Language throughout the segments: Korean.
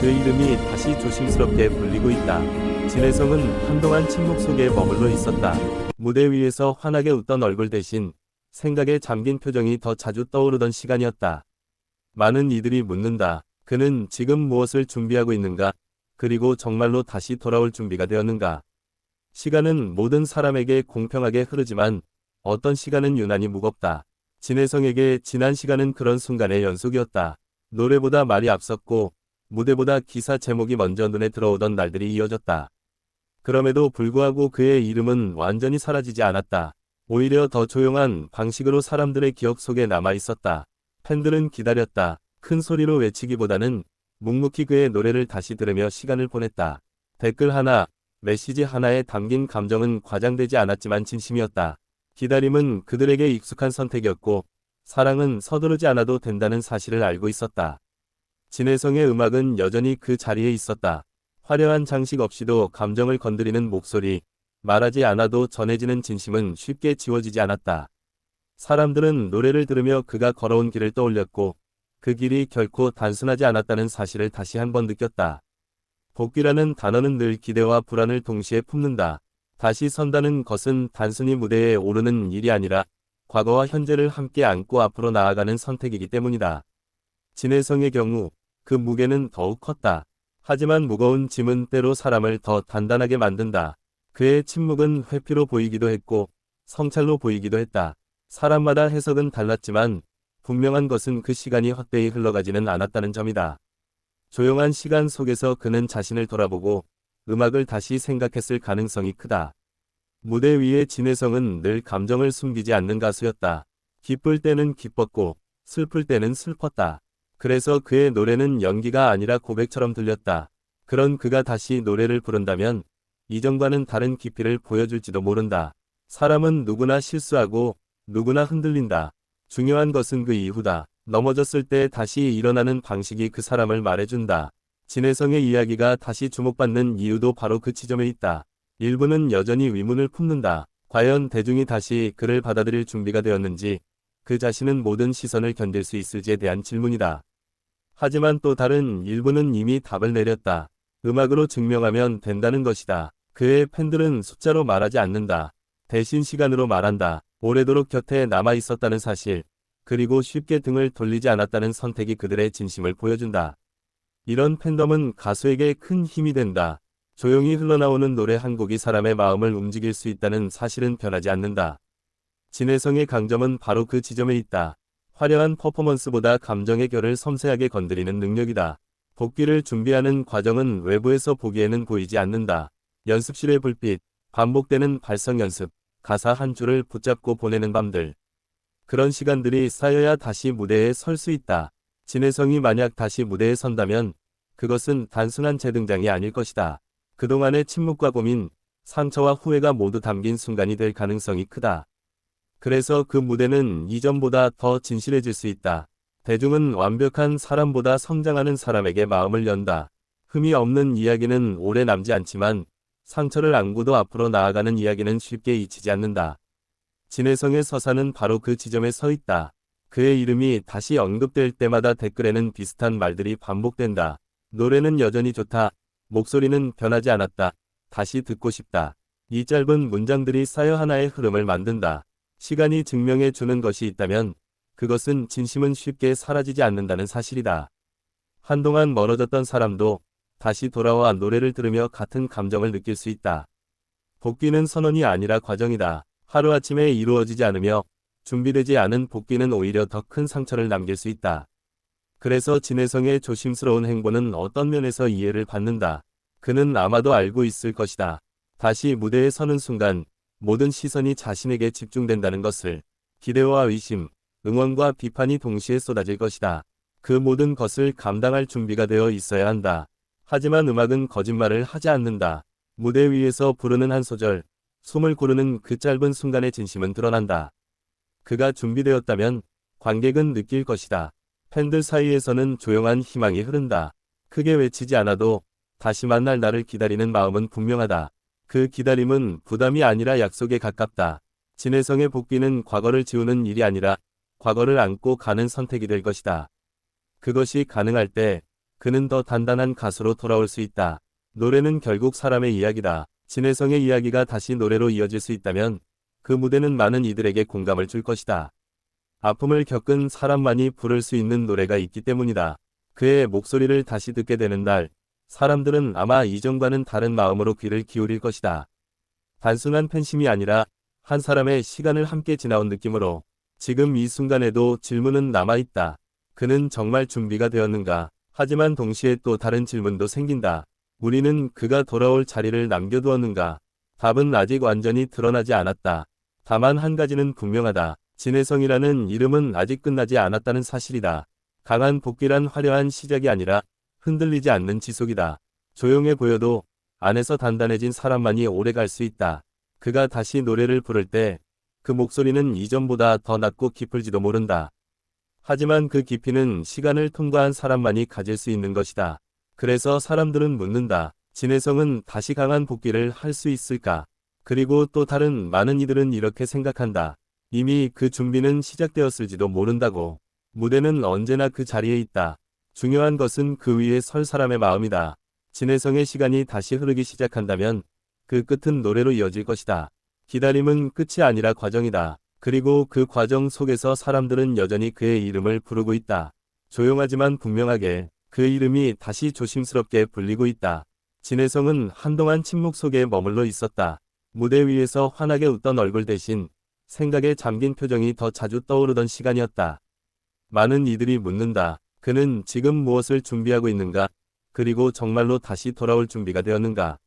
그 이름이 다시 조심스럽게 불리고 있다. 진혜성은 한동안 침묵 속에 머물러 있었다. 무대 위에서 환하게 웃던 얼굴 대신 생각에 잠긴 표정이 더 자주 떠오르던 시간이었다. 많은 이들이 묻는다. 그는 지금 무엇을 준비하고 있는가? 그리고 정말로 다시 돌아올 준비가 되었는가? 시간은 모든 사람에게 공평하게 흐르지만 어떤 시간은 유난히 무겁다. 진혜성에게 지난 시간은 그런 순간의 연속이었다. 노래보다 말이 앞섰고 무대보다 기사 제목이 먼저 눈에 들어오던 날들이 이어졌다. 그럼에도 불구하고 그의 이름은 완전히 사라지지 않았다. 오히려 더 조용한 방식으로 사람들의 기억 속에 남아 있었다. 팬들은 기다렸다. 큰 소리로 외치기보다는 묵묵히 그의 노래를 다시 들으며 시간을 보냈다. 댓글 하나, 메시지 하나에 담긴 감정은 과장되지 않았지만 진심이었다. 기다림은 그들에게 익숙한 선택이었고 사랑은 서두르지 않아도 된다는 사실을 알고 있었다. 진혜성의 음악은 여전히 그 자리에 있었다. 화려한 장식 없이도 감정을 건드리는 목소리, 말하지 않아도 전해지는 진심은 쉽게 지워지지 않았다. 사람들은 노래를 들으며 그가 걸어온 길을 떠올렸고 그 길이 결코 단순하지 않았다는 사실을 다시 한번 느꼈다. 복귀라는 단어는 늘 기대와 불안을 동시에 품는다. 다시 선다는 것은 단순히 무대에 오르는 일이 아니라 과거와 현재를 함께 안고 앞으로 나아가는 선택이기 때문이다. 진혜성의 경우 그 무게는 더욱 컸다. 하지만 무거운 짐은 때로 사람을 더 단단하게 만든다. 그의 침묵은 회피로 보이기도 했고 성찰로 보이기도 했다. 사람마다 해석은 달랐지만 분명한 것은 그 시간이 헛되이 흘러가지는 않았다는 점이다. 조용한 시간 속에서 그는 자신을 돌아보고 음악을 다시 생각했을 가능성이 크다. 무대 위의 진혜성은 늘 감정을 숨기지 않는 가수였다. 기쁠 때는 기뻤고 슬플 때는 슬펐다. 그래서 그의 노래는 연기가 아니라 고백처럼 들렸다. 그런 그가 다시 노래를 부른다면 이전과는 다른 깊이를 보여줄지도 모른다. 사람은 누구나 실수하고 누구나 흔들린다. 중요한 것은 그 이후다. 넘어졌을 때 다시 일어나는 방식이 그 사람을 말해준다. 진혜성의 이야기가 다시 주목받는 이유도 바로 그 지점에 있다. 일부는 여전히 의문을 품는다. 과연 대중이 다시 그를 받아들일 준비가 되었는지, 그 자신은 모든 시선을 견딜 수 있을지에 대한 질문이다. 하지만 또 다른 일부는 이미 답을 내렸다. 음악으로 증명하면 된다는 것이다. 그의 팬들은 숫자로 말하지 않는다. 대신 시간으로 말한다. 오래도록 곁에 남아 있었다는 사실, 그리고 쉽게 등을 돌리지 않았다는 선택이 그들의 진심을 보여준다. 이런 팬덤은 가수에게 큰 힘이 된다. 조용히 흘러나오는 노래 한 곡이 사람의 마음을 움직일 수 있다는 사실은 변하지 않는다. 진혜성의 강점은 바로 그 지점에 있다. 화려한 퍼포먼스보다 감정의 결을 섬세하게 건드리는 능력이다. 복귀를 준비하는 과정은 외부에서 보기에는 보이지 않는다. 연습실의 불빛, 반복되는 발성 연습, 가사 한 줄을 붙잡고 보내는 밤들. 그런 시간들이 쌓여야 다시 무대에 설 수 있다. 진혜성이 만약 다시 무대에 선다면 그것은 단순한 재등장이 아닐 것이다. 그동안의 침묵과 고민, 상처와 후회가 모두 담긴 순간이 될 가능성이 크다. 그래서 그 무대는 이전보다 더 진실해질 수 있다. 대중은 완벽한 사람보다 성장하는 사람에게 마음을 연다. 흠이 없는 이야기는 오래 남지 않지만 상처를 안고도 앞으로 나아가는 이야기는 쉽게 잊히지 않는다. 진혜성의 서사는 바로 그 지점에 서 있다. 그의 이름이 다시 언급될 때마다 댓글에는 비슷한 말들이 반복된다. 노래는 여전히 좋다. 목소리는 변하지 않았다. 다시 듣고 싶다. 이 짧은 문장들이 쌓여 하나의 흐름을 만든다. 시간이 증명해 주는 것이 있다면 그것은 진심은 쉽게 사라지지 않는다는 사실이다. 한동안 멀어졌던 사람도 다시 돌아와 노래를 들으며 같은 감정을 느낄 수 있다. 복귀는 선언이 아니라 과정이다. 하루아침에 이루어지지 않으며 준비되지 않은 복귀는 오히려 더 큰 상처를 남길 수 있다. 그래서 진혜성의 조심스러운 행보는 어떤 면에서 이해를 받는다. 그는 아마도 알고 있을 것이다. 다시 무대에 서는 순간 모든 시선이 자신에게 집중된다는 것을. 기대와 의심, 응원과 비판이 동시에 쏟아질 것이다. 그 모든 것을 감당할 준비가 되어 있어야 한다. 하지만 음악은 거짓말을 하지 않는다. 무대 위에서 부르는 한 소절, 숨을 고르는 그 짧은 순간의 진심은 드러난다. 그가 준비되었다면 관객은 느낄 것이다. 팬들 사이에서는 조용한 희망이 흐른다. 크게 외치지 않아도 다시 만날 나를 기다리는 마음은 분명하다. 그 기다림은 부담이 아니라 약속에 가깝다. 진혜성의 복귀는 과거를 지우는 일이 아니라 과거를 안고 가는 선택이 될 것이다. 그것이 가능할 때 그는 더 단단한 가수로 돌아올 수 있다. 노래는 결국 사람의 이야기다. 진혜성의 이야기가 다시 노래로 이어질 수 있다면 그 무대는 많은 이들에게 공감을 줄 것이다. 아픔을 겪은 사람만이 부를 수 있는 노래가 있기 때문이다. 그의 목소리를 다시 듣게 되는 날, 사람들은 아마 이전과는 다른 마음으로 귀를 기울일 것이다. 단순한 팬심이 아니라 한 사람의 시간을 함께 지나온 느낌으로 지금 이 순간에도 질문은 남아있다. 그는 정말 준비가 되었는가? 하지만 동시에 또 다른 질문도 생긴다. 우리는 그가 돌아올 자리를 남겨두었는가? 답은 아직 완전히 드러나지 않았다. 다만 한 가지는 분명하다. 진혜성이라는 이름은 아직 끝나지 않았다는 사실이다. 강한 복귀란 화려한 시작이 아니라 흔들리지 않는 지속이다. 조용해 보여도 안에서 단단해진 사람만이 오래 갈 수 있다. 그가 다시 노래를 부를 때 그 목소리는 이전보다 더 낮고 깊을지도 모른다. 하지만 그 깊이는 시간을 통과한 사람만이 가질 수 있는 것이다. 그래서 사람들은 묻는다. 진혜성은 다시 강한 복귀를 할 수 있을까? 그리고 또 다른 많은 이들은 이렇게 생각한다. 이미 그 준비는 시작되었을지도 모른다고. 무대는 언제나 그 자리에 있다. 중요한 것은 그 위에 설 사람의 마음이다. 진혜성의 시간이 다시 흐르기 시작한다면 그 끝은 노래로 이어질 것이다. 기다림은 끝이 아니라 과정이다. 그리고 그 과정 속에서 사람들은 여전히 그의 이름을 부르고 있다. 조용하지만 분명하게 그 이름이 다시 조심스럽게 불리고 있다. 진혜성은 한동안 침묵 속에 머물러 있었다. 무대 위에서 환하게 웃던 얼굴 대신 생각에 잠긴 표정이 더 자주 떠오르던 시간이었다. 많은 이들이 묻는다. 그는 지금 무엇을 준비하고 있는가? 그리고 정말로 다시 돌아올 준비가 되었는가?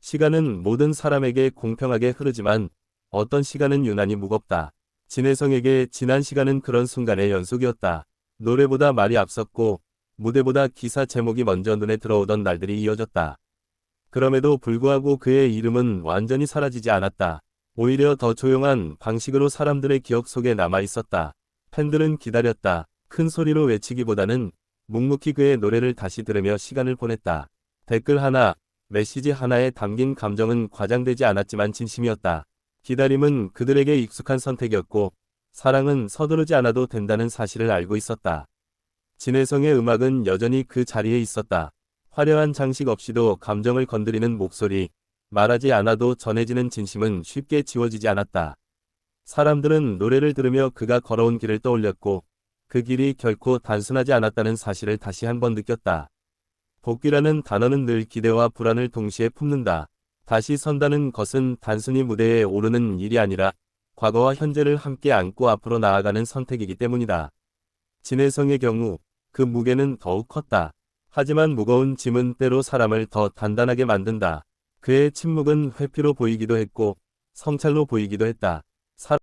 시간은 모든 사람에게 공평하게 흐르지만 어떤 시간은 유난히 무겁다. 진혜성에게 지난 시간은 그런 순간의 연속이었다. 노래보다 말이 앞섰고 무대보다 기사 제목이 먼저 눈에 들어오던 날들이 이어졌다. 그럼에도 불구하고 그의 이름은 완전히 사라지지 않았다. 오히려 더 조용한 방식으로 사람들의 기억 속에 남아 있었다. 팬들은 기다렸다. 큰 소리로 외치기보다는 묵묵히 그의 노래를 다시 들으며 시간을 보냈다. 댓글 하나, 메시지 하나에 담긴 감정은 과장되지 않았지만 진심이었다. 기다림은 그들에게 익숙한 선택이었고 사랑은 서두르지 않아도 된다는 사실을 알고 있었다. 진혜성의 음악은 여전히 그 자리에 있었다. 화려한 장식 없이도 감정을 건드리는 목소리, 말하지 않아도 전해지는 진심은 쉽게 지워지지 않았다. 사람들은 노래를 들으며 그가 걸어온 길을 떠올렸고 그 길이 결코 단순하지 않았다는 사실을 다시 한번 느꼈다. 복귀라는 단어는 늘 기대와 불안을 동시에 품는다. 다시 선다는 것은 단순히 무대에 오르는 일이 아니라 과거와 현재를 함께 안고 앞으로 나아가는 선택이기 때문이다. 진혜성의 경우 그 무게는 더욱 컸다. 하지만 무거운 짐은 때로 사람을 더 단단하게 만든다. 그의 침묵은 회피로 보이기도 했고 성찰로 보이기도 했다.